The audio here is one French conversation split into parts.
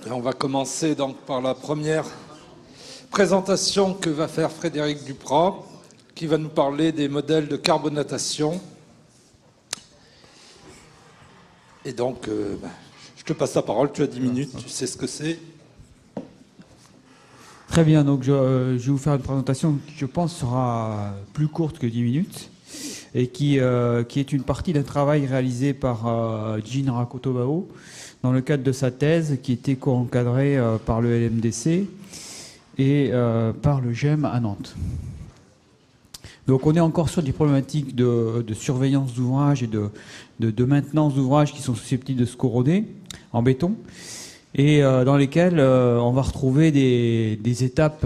Et on va commencer donc par la première présentation que va faire Frédéric Duprat, qui va nous parler des modèles de carbonatation. Et donc, je te passe la parole, tu as 10 minutes, tu sais ce que c'est. Très bien, donc je vais vous faire une présentation qui, je pense, sera plus courte que 10 minutes et qui est une partie d'un travail réalisé par Jin Rakotobao dans le cadre de sa thèse qui était co-encadrée par le LMDC et par le GEM à Nantes. Donc on est encore sur des problématiques de surveillance d'ouvrages et de maintenance d'ouvrages qui sont susceptibles de se corroder en béton et dans lesquels on va retrouver des étapes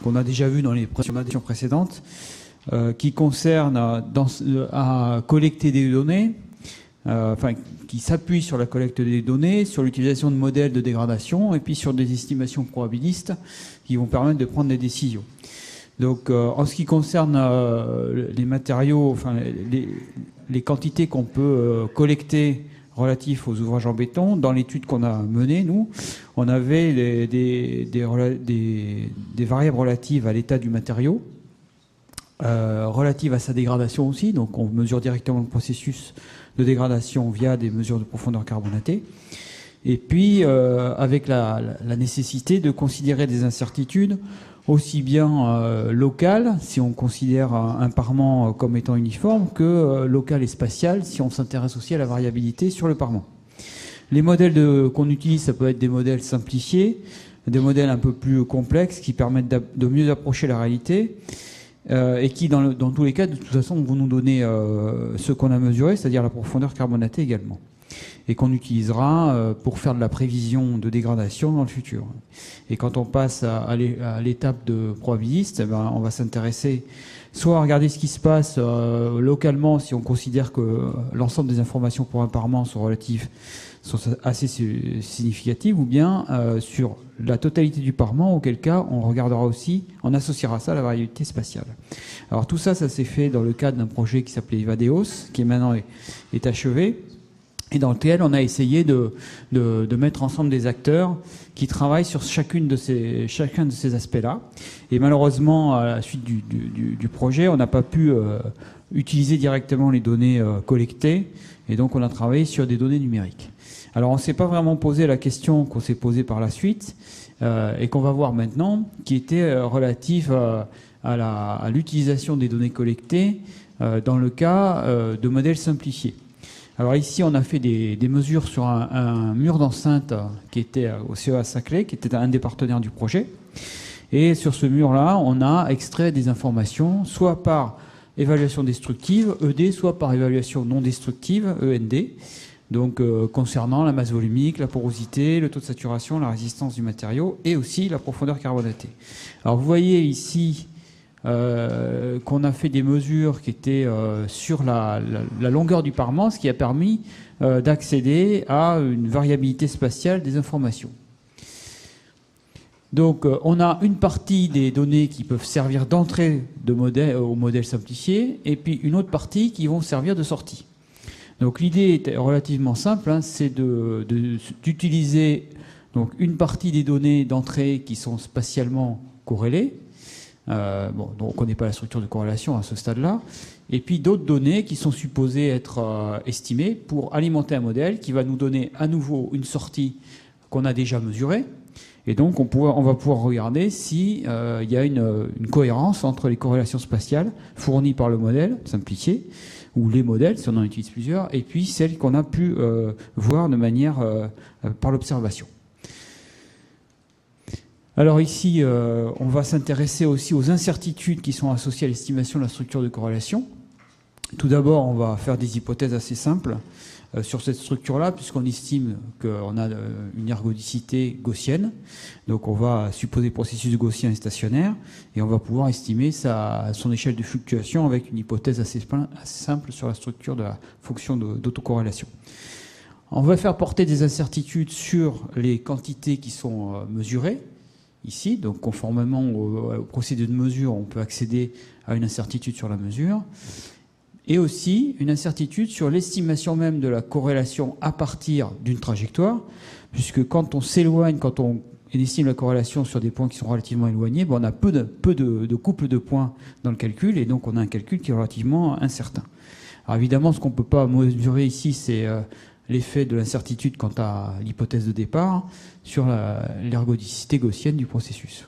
qu'on a déjà vues dans les présentations précédentes qui concernent à collecter des données, qui s'appuient sur la collecte des données, sur l'utilisation de modèles de dégradation et puis sur des estimations probabilistes qui vont permettre de prendre des décisions. Donc, en ce qui concerne les matériaux, les quantités qu'on peut collecter relatifs aux ouvrages en béton, dans l'étude qu'on a menée, nous, on avait des variables relatives à l'état du matériau, relatives à sa dégradation aussi, donc on mesure directement le processus de dégradation via des mesures de profondeur carbonatée, et puis avec la nécessité de considérer des incertitudes aussi bien locales, si on considère un parement comme étant uniforme, que local et spatial, si on s'intéresse aussi à la variabilité sur le parement. Les modèles qu'on utilise, ça peut être des modèles simplifiés, des modèles un peu plus complexes qui permettent de mieux approcher la réalité et qui, dans tous les cas, de toute façon, vont nous donner ce qu'on a mesuré, c'est-à-dire la profondeur carbonatée également, et qu'on utilisera pour faire de la prévision de dégradation dans le futur. Et quand on passe à l'étape de probabiliste, on va s'intéresser soit à regarder ce qui se passe localement, si on considère que l'ensemble des informations pour un parement sont assez significatives, ou bien sur la totalité du parement, auquel cas on regardera aussi, on associera ça à la variabilité spatiale. Alors tout ça s'est fait dans le cadre d'un projet qui s'appelait Evadeos, qui maintenant est achevé, et dans lequel on a essayé de mettre ensemble des acteurs qui travaillent sur chacun de ces aspects-là. Et malheureusement, à la suite du projet, on n'a pas pu utiliser directement les données collectées, et donc on a travaillé sur des données numériques. Alors on ne s'est pas vraiment posé la question qu'on s'est posée par la suite, et qu'on va voir maintenant, qui était relative à l'utilisation des données collectées dans le cas de modèles simplifiés. Alors ici, on a fait des mesures sur un mur d'enceinte qui était au CEA Saclay, qui était un des partenaires du projet. Et sur ce mur-là, on a extrait des informations, soit par évaluation destructive, ED, soit par évaluation non destructive, END, donc concernant la masse volumique, la porosité, le taux de saturation, la résistance du matériau et aussi la profondeur carbonatée. Alors vous voyez ici qu'on a fait des mesures qui étaient sur la longueur du parement, ce qui a permis d'accéder à une variabilité spatiale des informations. Donc on a une partie des données qui peuvent servir d'entrée au modèle simplifié, et puis une autre partie qui vont servir de sortie. Donc l'idée est relativement simple, c'est d'utiliser donc une partie des données d'entrée qui sont spatialement corrélées. Donc on ne connaît pas la structure de corrélation à ce stade-là. Et puis d'autres données qui sont supposées être estimées pour alimenter un modèle qui va nous donner à nouveau une sortie qu'on a déjà mesurée. Et donc on va pouvoir regarder s'il y a une cohérence entre les corrélations spatiales fournies par le modèle simplifié, ou les modèles, si on en utilise plusieurs, et puis celles qu'on a pu voir de manière par l'observation. Alors ici, on va s'intéresser aussi aux incertitudes qui sont associées à l'estimation de la structure de corrélation. Tout d'abord, on va faire des hypothèses assez simples sur cette structure-là, puisqu'on estime qu'on a une ergodicité gaussienne. Donc on va supposer le processus gaussien est stationnaire, et on va pouvoir estimer son échelle de fluctuation avec une hypothèse assez simple sur la structure de la fonction d'autocorrélation. On va faire porter des incertitudes sur les quantités qui sont mesurées, ici, donc conformément au procédé de mesure, on peut accéder à une incertitude sur la mesure. et aussi une incertitude sur l'estimation même de la corrélation à partir d'une trajectoire, puisque quand on s'éloigne, quand on estime la corrélation sur des points qui sont relativement éloignés, on a peu de couple de points dans le calcul, et donc on a un calcul qui est relativement incertain. Alors évidemment, ce qu'on ne peut pas mesurer ici, c'est l'effet de l'incertitude quant à l'hypothèse de départ sur l'ergodicité gaussienne du processus.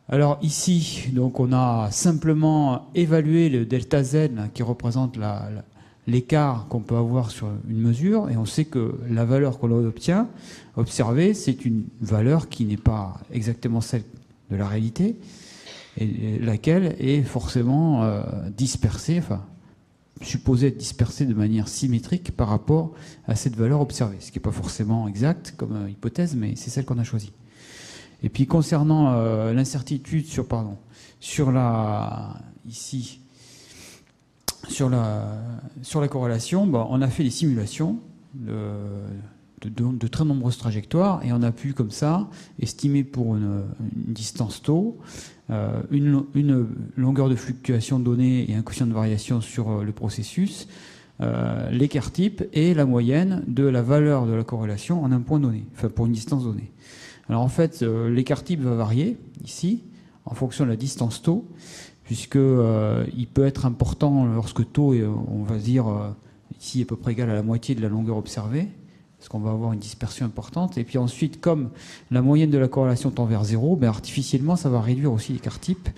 Alors ici, donc on a simplement évalué le delta Z qui représente l'écart qu'on peut avoir sur une mesure, et on sait que la valeur qu'on obtient, observée, c'est une valeur qui n'est pas exactement celle de la réalité, et laquelle est forcément dispersée, enfin supposée être dispersée de manière symétrique par rapport à cette valeur observée, ce qui n'est pas forcément exact comme hypothèse, mais c'est celle qu'on a choisie. Et puis concernant l'incertitude sur la corrélation, on a fait des simulations de très nombreuses trajectoires, et on a pu comme ça estimer pour une distance tau, une longueur de fluctuation donnée et un quotient de variation sur le processus, l'écart type et la moyenne de la valeur de la corrélation en un point donné, enfin pour une distance donnée. Alors en fait, l'écart type va varier ici en fonction de la distance tau, puisque il peut être important lorsque tau est, on va dire, ici à peu près égal à la moitié de la longueur observée, parce qu'on va avoir une dispersion importante. Et puis ensuite, comme la moyenne de la corrélation tend vers 0, artificiellement, ça va réduire aussi l'écart type,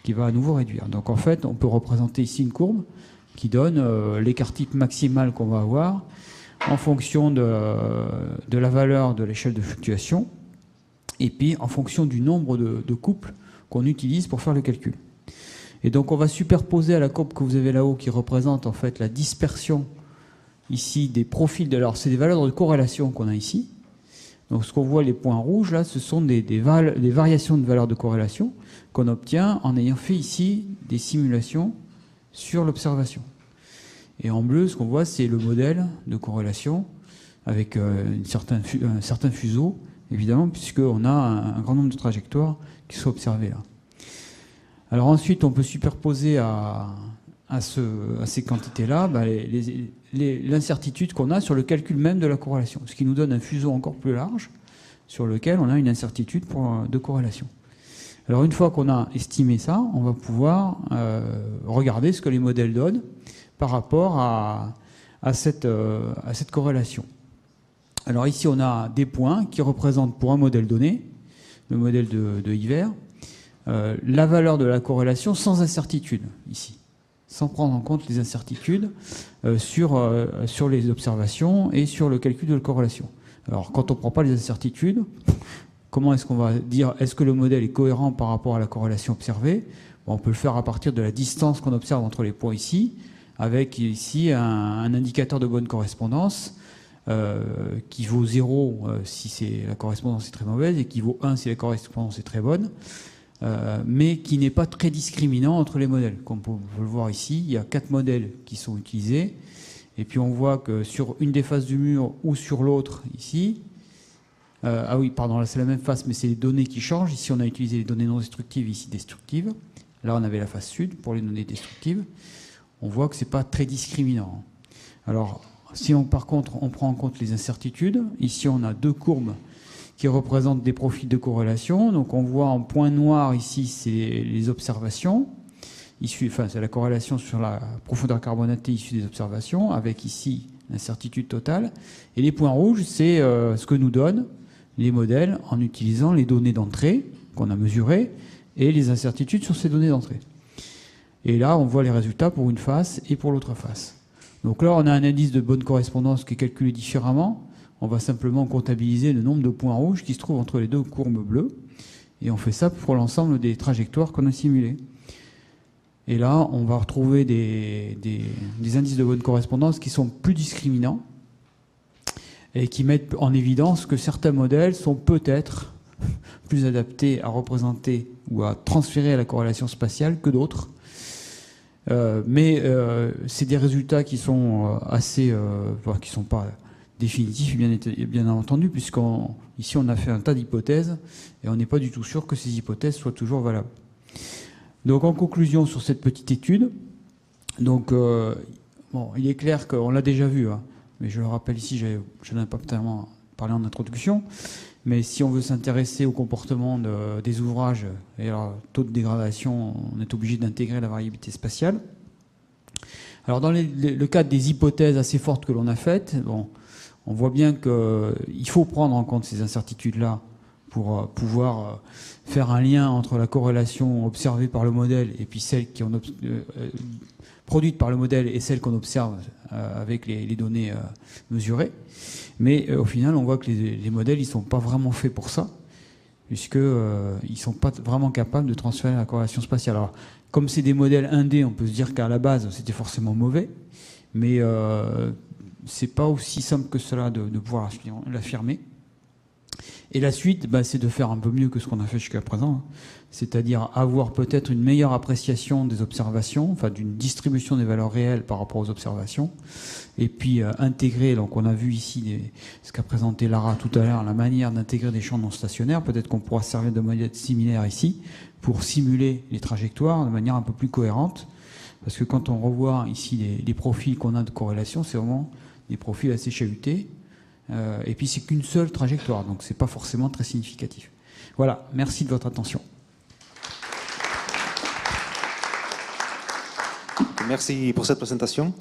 qui va à nouveau réduire. Donc en fait, on peut représenter ici une courbe qui donne l'écart type maximal qu'on va avoir en fonction de la valeur de l'échelle de fluctuation, et puis en fonction du nombre de couples qu'on utilise pour faire le calcul. Et donc on va superposer à la courbe que vous avez là-haut, qui représente en fait la dispersion ici des profils de l'or. C'est des valeurs de corrélation qu'on a ici. Donc ce qu'on voit, les points rouges là, ce sont des variations de valeurs de corrélation qu'on obtient en ayant fait ici des simulations sur l'observation. Et en bleu, ce qu'on voit, c'est le modèle de corrélation avec un certain fuseau, évidemment, puisqu'on a un grand nombre de trajectoires qui sont observées là. Alors ensuite, on peut superposer à ces quantités-là l'incertitude qu'on a sur le calcul même de la corrélation, ce qui nous donne un fuseau encore plus large sur lequel on a une incertitude de corrélation. Alors une fois qu'on a estimé ça, on va pouvoir regarder ce que les modèles donnent par rapport à cette corrélation. Alors ici, on a des points qui représentent pour un modèle donné, le modèle de Hiver, la valeur de la corrélation sans incertitude, ici, sans prendre en compte les incertitudes sur les observations et sur le calcul de la corrélation. Alors quand on ne prend pas les incertitudes, comment est-ce qu'on va dire, est-ce que le modèle est cohérent par rapport à la corrélation observée? On peut le faire à partir de la distance qu'on observe entre les points ici, avec ici un indicateur de bonne correspondance qui vaut 0 si la correspondance est très mauvaise, et qui vaut 1 si la correspondance est très bonne, mais qui n'est pas très discriminant entre les modèles. Comme on peut le voir ici, il y a 4 modèles qui sont utilisés, et puis on voit que sur une des faces du mur ou sur l'autre ici, ah oui, pardon, là c'est la même face, mais c'est les données qui changent. Ici on a utilisé les données non destructives, ici destructives. Là on avait la face sud pour les données destructives. On voit que c'est pas très discriminant. Alors si par contre on prend en compte les incertitudes, ici on a 2 courbes qui représentent des profils de corrélation. Donc on voit en point noir ici, c'est les observations, enfin c'est la corrélation sur la profondeur carbonatée issue des observations, avec ici l'incertitude totale. Et les points rouges, c'est ce que nous donnent les modèles en utilisant les données d'entrée qu'on a mesurées et les incertitudes sur ces données d'entrée. Et là, on voit les résultats pour une face et pour l'autre face. Donc là, on a un indice de bonne correspondance qui est calculé différemment. On va simplement comptabiliser le nombre de points rouges qui se trouvent entre les 2 courbes bleues. Et on fait ça pour l'ensemble des trajectoires qu'on a simulées. Et là, on va retrouver des indices de bonne correspondance qui sont plus discriminants et qui mettent en évidence que certains modèles sont peut-être plus adaptés à représenter ou à transférer à la corrélation spatiale que d'autres. Mais c'est des résultats qui sont qui sont pas définitifs, bien entendu, puisqu'ici on a fait un tas d'hypothèses et on n'est pas du tout sûr que ces hypothèses soient toujours valables. Donc en conclusion sur cette petite étude, Donc, bon, il est clair qu'on l'a déjà vu, hein, mais je le rappelle ici, je n'en ai pas tellement parlé en introduction, mais si on veut s'intéresser au comportement des ouvrages et leur taux de dégradation, on est obligé d'intégrer la variabilité spatiale. Alors, dans le cadre des hypothèses assez fortes que l'on a faites, bon, on voit bien qu'il faut prendre en compte ces incertitudes-là pour pouvoir faire un lien entre la corrélation observée par le modèle et puis celle qui produite par le modèle et celle qu'on observe avec les données mesurées. Mais au final, on voit que les modèles, ils ne sont pas vraiment faits pour ça, puisqu'ils ne sont pas vraiment capables de transférer la corrélation spatiale. Alors, comme c'est des modèles 1D, on peut se dire qu'à la base, c'était forcément mauvais, mais c'est pas aussi simple que cela de pouvoir l'affirmer. Et la suite, c'est de faire un peu mieux que ce qu'on a fait jusqu'à présent, hein. C'est-à-dire avoir peut-être une meilleure appréciation des observations, enfin d'une distribution des valeurs réelles par rapport aux observations, et puis intégrer, donc on a vu ici ce qu'a présenté Lara tout à l'heure, la manière d'intégrer des champs non stationnaires. Peut-être qu'on pourra servir de modèles similaires ici pour simuler les trajectoires de manière un peu plus cohérente, parce que quand on revoit ici les profils qu'on a de corrélation, c'est vraiment des profils assez chahutés. Et puis c'est qu'une seule trajectoire, donc c'est pas forcément très significatif. Voilà, merci de votre attention. Merci pour cette présentation.